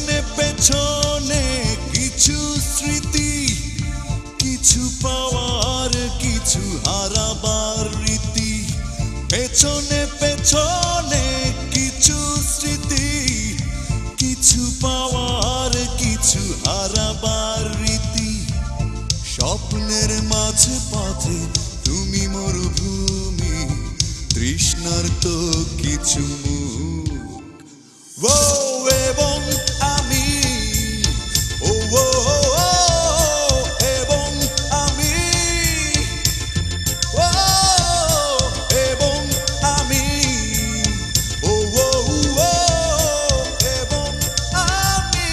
পেছনে পেছনে কিছু স্মৃতি, কিছু পাওয়ার কিছু হারাবার রীতি। পেছনে পেছনে কিছু স্মৃতি, কিছু পাওয়ার কিছু হারাবার রীতি। স্বপ্নের মাঝে পথে তুমি মরুভূমি, তৃষ্ণার তো কিছু মুখ। ও এবং আমি, ও ও এবং আমি, ও এবং আমি, ও এবং আমি।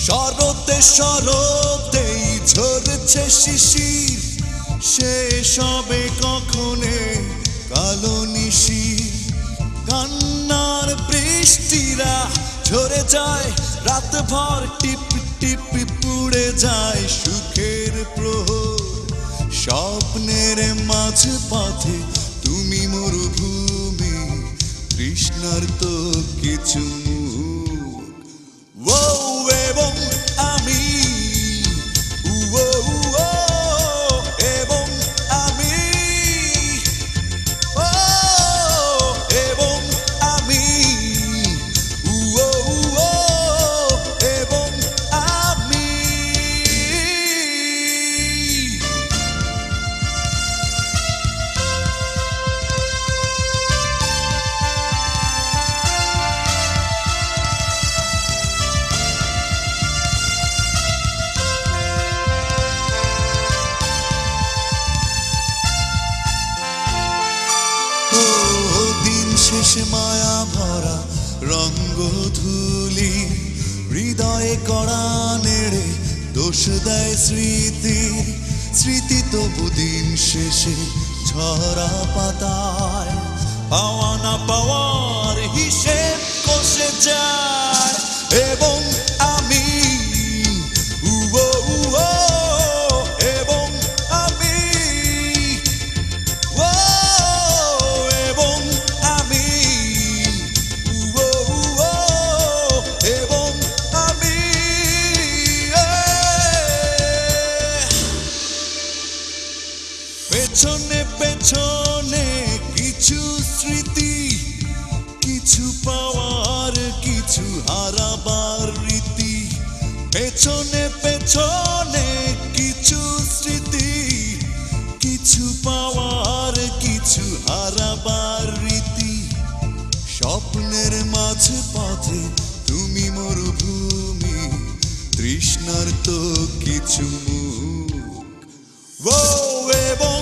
শরতে শরতেই ঝরছে শিশির, শেষ হবে কখনে কালো নিশির। কান্নার বৃষ্টিরা ঝরে যায় রাত ভর, টিপ টিপ পুড়ে যায় সুখের প্রহর। স্বপ্নের মাঝ পথে তুমি মরুভূমি, তৃষ্ণার তো কিছু মুখ। ও এবং আমি, ও এবং আমি, ও এবং আমি, ও এবং আমি। দিন শেষে মায়া ভরা রঙ্গধূলি, হৃদয়ে কড়া নেড়ে দোষ দেয় স্মৃতি। স্মৃতি তবু দিন শেষে ঝরা পাতায়, পাওয়া না পাওয়ার হিসেব কষে যায়। এবং আমি, এবং আমি, ও এবং আমি, এবং আমি। পেছনে পেছনে কিছু স্মৃতি, কিছু পাওয়ার কিছু হারাবার রীতি। পেছনে পেছনে কিছু স্মৃতি, কিছু পাওয়ার কিছু হারাবার রীতি। স্বপ্নের মাঝে পথে তুমি মরুভূমি, তৃষ্ণার তো কিছু মুখ। ও এবং